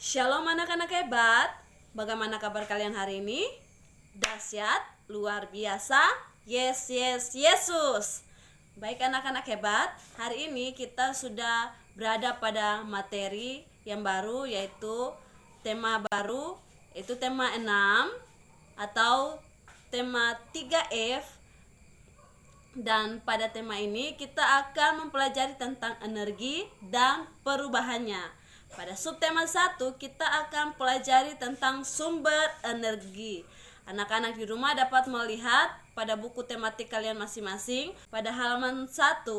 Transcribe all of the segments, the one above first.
Shalom anak-anak hebat. Bagaimana kabar kalian hari ini? Dahsyat, luar biasa. Yes, yes, Yesus. Baik anak-anak hebat, hari ini kita sudah berada pada materi yang baru, yaitu tema baru, yaitu tema 6 atau tema 3F. Dan pada tema ini kita akan mempelajari tentang energi dan perubahannya. Pada subtema 1 kita akan pelajari tentang sumber energi. Anak-anak di rumah dapat melihat pada buku tematik kalian masing-masing. Pada halaman 1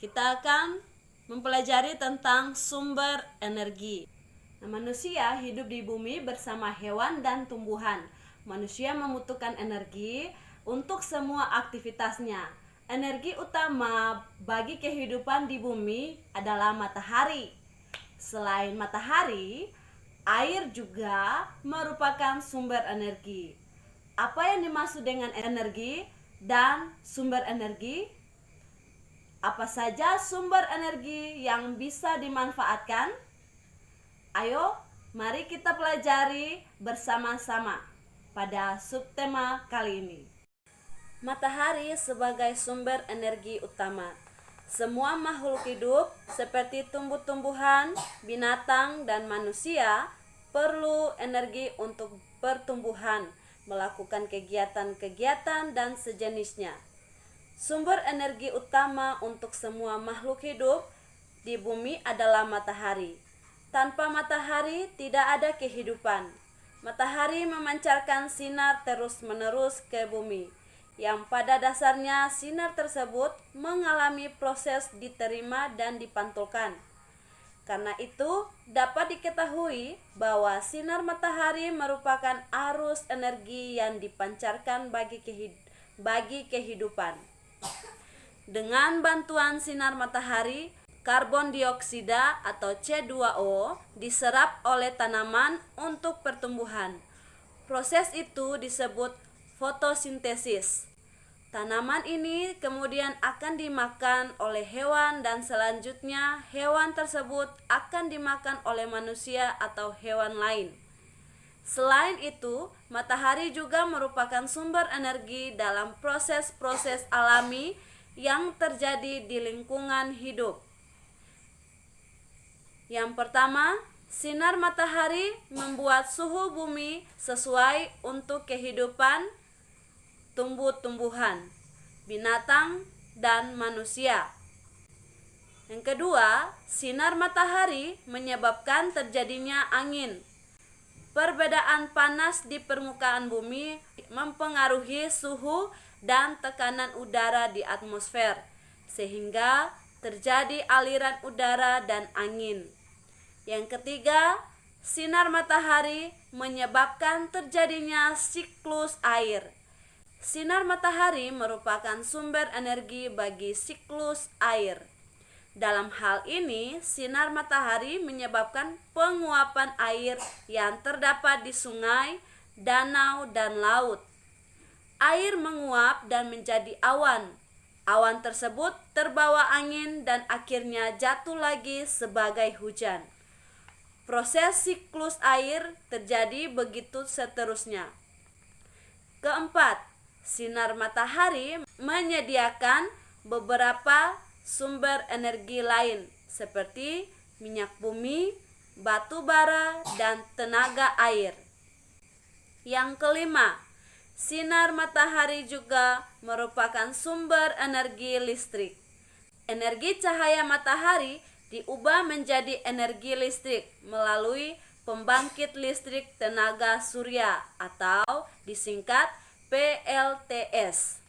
kita akan mempelajari tentang sumber energi. Nah, manusia hidup di bumi bersama hewan dan tumbuhan. Manusia membutuhkan energi untuk semua aktivitasnya. Energi utama bagi kehidupan di bumi adalah matahari. Selain matahari, air juga merupakan sumber energi. Apa yang dimaksud dengan energi dan sumber energi? Apa saja sumber energi yang bisa dimanfaatkan? Ayo, mari kita pelajari bersama-sama pada subtema kali ini. Matahari sebagai sumber energi utama. Semua makhluk hidup seperti tumbuh-tumbuhan, binatang, dan manusia perlu energi untuk pertumbuhan, melakukan kegiatan-kegiatan dan sejenisnya. Sumber energi utama untuk semua makhluk hidup di bumi adalah matahari. Tanpa matahari tidak ada kehidupan. Matahari memancarkan sinar terus-menerus ke bumi, yang pada dasarnya sinar tersebut mengalami proses diterima dan dipantulkan. Karena itu, dapat diketahui bahwa sinar matahari merupakan arus energi yang dipancarkan bagi kehidupan. Dengan bantuan sinar matahari, karbon dioksida atau C2O diserap oleh tanaman untuk pertumbuhan. Proses itu disebut fotosintesis. Tanaman ini kemudian akan dimakan oleh hewan dan selanjutnya hewan tersebut akan dimakan oleh manusia atau hewan lain. Selain itu, matahari juga merupakan sumber energi dalam proses-proses alami yang terjadi di lingkungan hidup. Yang pertama, sinar matahari membuat suhu bumi sesuai untuk kehidupan tumbuh-tumbuhan, binatang, dan manusia. Yang kedua, sinar matahari menyebabkan terjadinya angin. Perbedaan panas di permukaan bumi mempengaruhi suhu dan tekanan udara di atmosfer, sehingga terjadi aliran udara dan angin. Yang ketiga, sinar matahari menyebabkan terjadinya siklus air. Sinar matahari merupakan sumber energi bagi siklus air. Dalam hal ini, sinar matahari menyebabkan penguapan air yang terdapat di sungai, danau, dan laut. Air menguap dan menjadi awan. Awan tersebut terbawa angin dan akhirnya jatuh lagi sebagai hujan. Proses siklus air terjadi begitu seterusnya. Keempat, sinar matahari menyediakan beberapa sumber energi lain seperti minyak bumi, batu bara, dan tenaga air. Yang kelima, sinar matahari juga merupakan sumber energi listrik. Energi cahaya matahari diubah menjadi energi listrik melalui pembangkit listrik tenaga surya atau disingkat PLTS.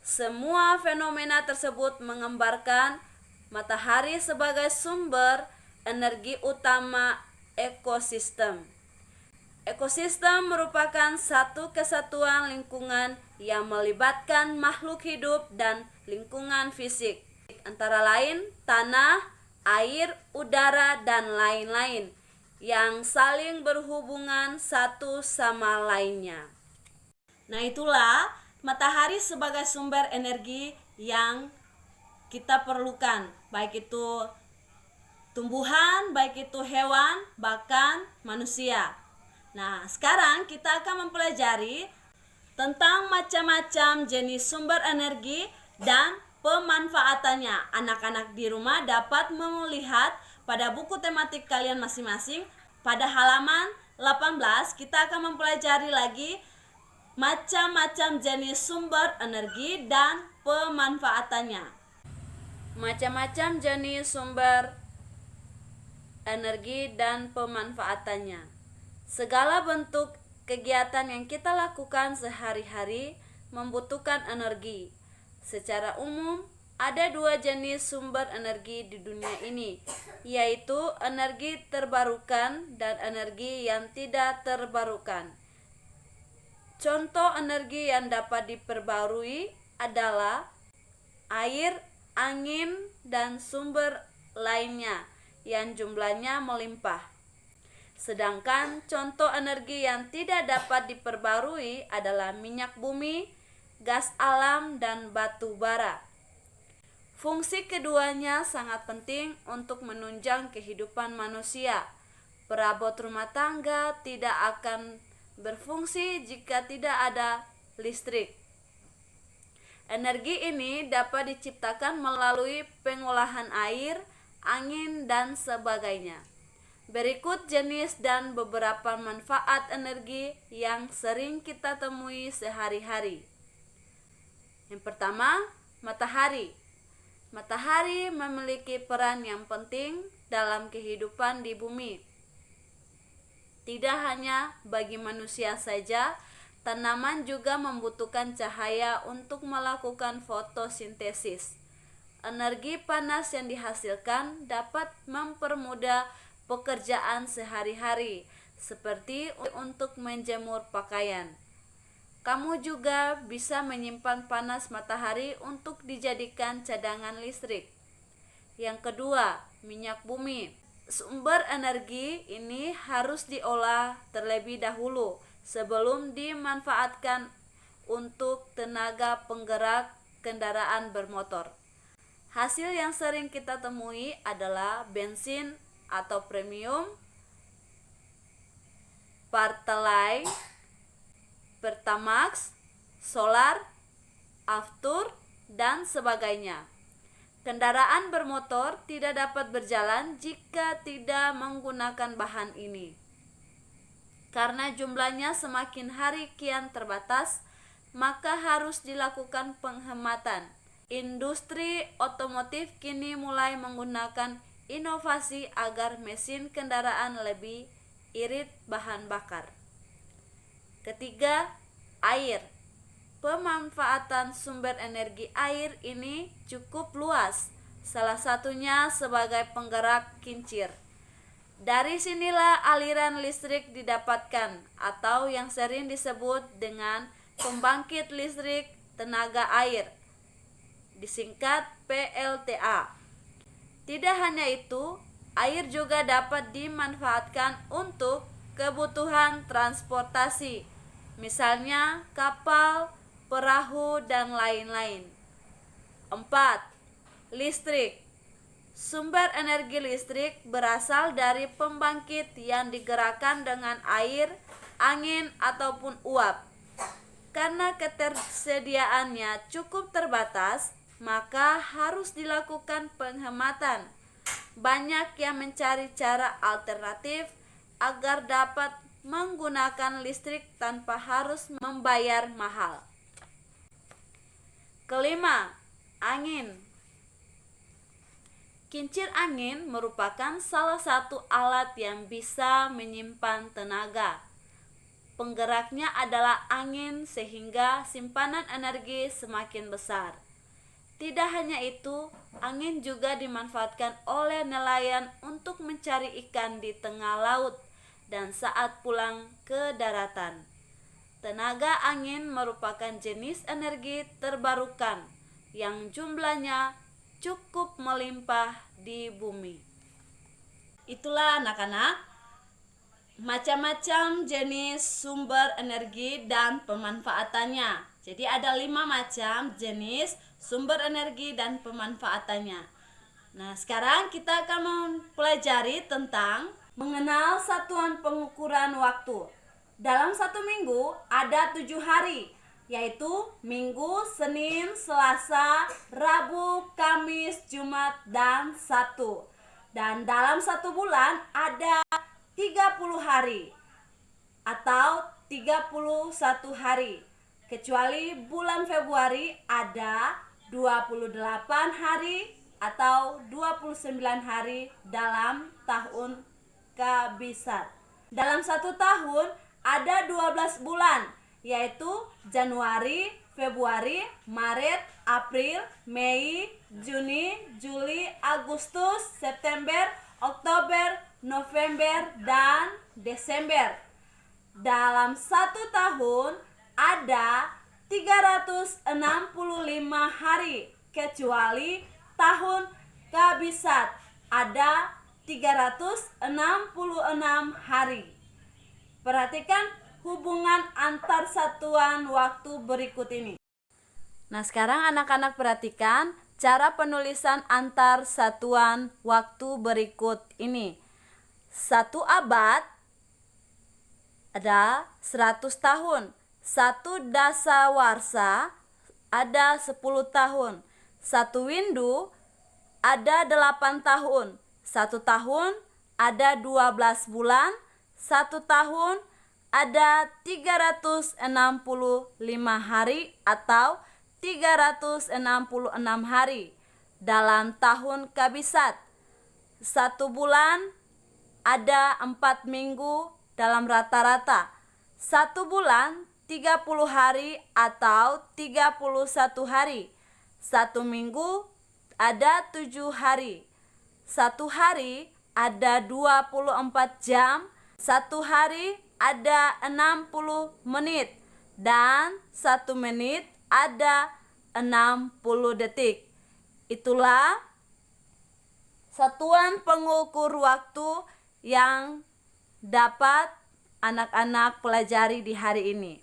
Semua fenomena tersebut menggambarkan matahari sebagai sumber energi utama ekosistem. Ekosistem merupakan satu kesatuan lingkungan yang melibatkan makhluk hidup dan lingkungan fisik, antara lain tanah, air, udara, dan lain-lain, yang saling berhubungan satu sama lainnya. Nah, itulah matahari sebagai sumber energi yang kita perlukan, baik itu tumbuhan, baik itu hewan, bahkan manusia. Nah, sekarang kita akan mempelajari tentang macam-macam jenis sumber energi dan pemanfaatannya. Anak-anak di rumah dapat melihat pada buku tematik kalian masing-masing. Pada halaman 18 kita akan mempelajari lagi macam-macam jenis sumber energi dan pemanfaatannya. Macam-macam jenis sumber energi dan pemanfaatannya. Segala bentuk kegiatan yang kita lakukan sehari-hari membutuhkan energi. Secara umum, ada dua jenis sumber energi di dunia ini, yaitu energi terbarukan dan energi yang tidak terbarukan. Contoh energi yang dapat diperbarui adalah air, angin, dan sumber lainnya yang jumlahnya melimpah. Sedangkan contoh energi yang tidak dapat diperbarui adalah minyak bumi, gas alam, dan batu bara. Fungsi keduanya sangat penting untuk menunjang kehidupan manusia. Perabot rumah tangga tidak akan berfungsi jika tidak ada listrik. Energi ini dapat diciptakan melalui pengolahan air, angin, dan sebagainya. Berikut jenis dan beberapa manfaat energi yang sering kita temui sehari-hari. Yang pertama, matahari. Matahari memiliki peran yang penting dalam kehidupan di bumi. Tidak hanya bagi manusia saja, tanaman juga membutuhkan cahaya untuk melakukan fotosintesis. Energi panas yang dihasilkan dapat mempermudah pekerjaan sehari-hari, seperti untuk menjemur pakaian. Kamu juga bisa menyimpan panas matahari untuk dijadikan cadangan listrik. Yang kedua, minyak bumi. Sumber energi ini harus diolah terlebih dahulu sebelum dimanfaatkan untuk tenaga penggerak kendaraan bermotor. Hasil yang sering kita temui adalah bensin atau premium, Pertalite, Pertamax, solar, aftur, dan sebagainya. Kendaraan bermotor tidak dapat berjalan jika tidak menggunakan bahan ini. Karena jumlahnya semakin hari kian terbatas, maka harus dilakukan penghematan. Industri otomotif kini mulai menggunakan inovasi agar mesin kendaraan lebih irit bahan bakar. Ketiga, air. Pemanfaatan sumber energi air ini cukup luas, salah satunya sebagai penggerak kincir. Dari sinilah aliran listrik didapatkan, atau yang sering disebut dengan pembangkit listrik tenaga air, disingkat PLTA. Tidak hanya itu, air juga dapat dimanfaatkan untuk kebutuhan transportasi, misalnya kapal, perahu, dan lain-lain. 4. Listrik. Sumber energi listrik berasal dari pembangkit yang digerakkan dengan air, angin, ataupun uap. Karena ketersediaannya cukup terbatas, maka harus dilakukan penghematan. Banyak yang mencari cara alternatif agar dapat menggunakan listrik tanpa harus membayar mahal. Kelima, angin. Kincir angin merupakan salah satu alat yang bisa menyimpan tenaga. Penggeraknya adalah angin sehingga simpanan energi semakin besar. Tidak hanya itu, angin juga dimanfaatkan oleh nelayan untuk mencari ikan di tengah laut dan saat pulang ke daratan. Tenaga angin merupakan jenis energi terbarukan yang jumlahnya cukup melimpah di bumi. Itulah anak-anak, macam-macam jenis sumber energi dan pemanfaatannya. Jadi ada 5 macam jenis sumber energi dan pemanfaatannya. Nah, sekarang kita akan mempelajari tentang mengenal satuan pengukuran waktu. Dalam satu minggu ada 7 hari, yaitu Minggu, Senin, Selasa, Rabu, Kamis, Jumat, dan Sabtu. Dan dalam satu bulan ada 30 hari atau 31 hari. Kecuali bulan Februari ada 28 hari atau 29 hari dalam tahun kabisat. Dalam satu tahun ada 12 bulan, yaitu Januari, Februari, Maret, April, Mei, Juni, Juli, Agustus, September, Oktober, November, dan Desember. Dalam satu tahun ada 365 hari, kecuali tahun kabisat ada 366 hari. Perhatikan hubungan antar satuan waktu berikut ini. Nah, sekarang anak-anak perhatikan cara penulisan antar satuan waktu berikut ini. 1 abad ada 100 tahun. 1 dasawarsa ada 10 tahun. 1 windu ada 8 tahun. 1 tahun ada 12 bulan. 1 tahun ada 365 hari atau 366 hari. Dalam tahun kabisat, 1 bulan ada 4 minggu dalam rata-rata. 1 bulan 30 hari atau 31 hari. 1 minggu ada 7 hari. 1 hari ada 24 jam. 1 hari ada 60 menit. Dan 1 menit ada 60 detik. Itulah satuan pengukur waktu yang dapat anak-anak pelajari di hari ini.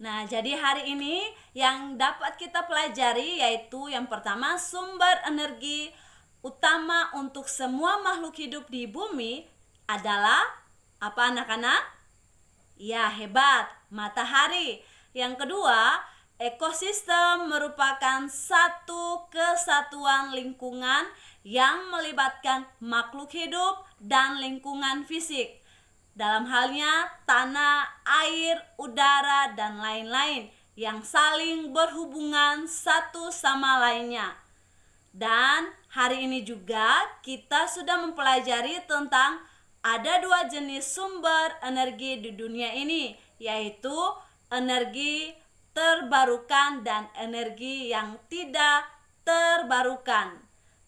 Nah, jadi hari ini yang dapat kita pelajari yaitu yang pertama, sumber energi utama untuk semua makhluk hidup di bumi adalah apa anak-anak? Ya, hebat, matahari. Yang kedua, ekosistem merupakan satu kesatuan lingkungan yang melibatkan makhluk hidup dan lingkungan fisik. Dalam halnya tanah, air, udara, dan lain-lain yang saling berhubungan satu sama lainnya. Dan hari ini juga kita sudah mempelajari tentang ada 2 jenis sumber energi di dunia ini, yaitu energi terbarukan dan energi yang tidak terbarukan.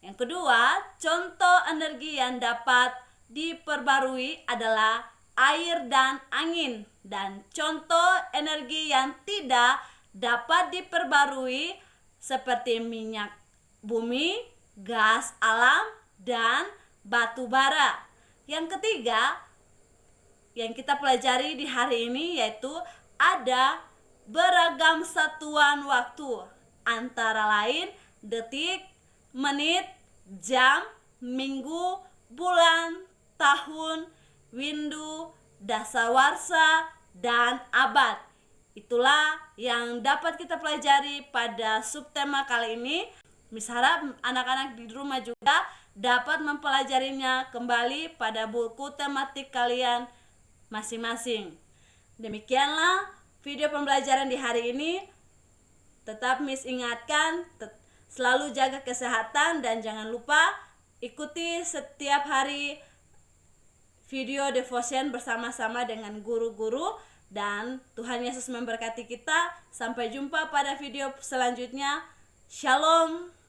Yang kedua, contoh energi yang dapat diperbarui adalah air dan angin, dan contoh energi yang tidak dapat diperbarui seperti minyak bumi, gas alam, dan batu bara. Yang ketiga yang kita pelajari di hari ini yaitu ada beragam satuan waktu, antara lain detik, menit, jam, minggu, bulan, tahun, windu, dasawarsa, dan abad. Itulah yang dapat kita pelajari pada subtema kali ini. Harap anak-anak di rumah juga dapat mempelajarinya kembali pada buku tematik kalian masing-masing. Demikianlah video pembelajaran di hari ini. Tetap Miss ingatkan, selalu jaga kesehatan dan jangan lupa ikuti setiap hari video devotion bersama-sama dengan guru-guru, dan Tuhan Yesus memberkati kita. Sampai jumpa pada video selanjutnya. Shalom.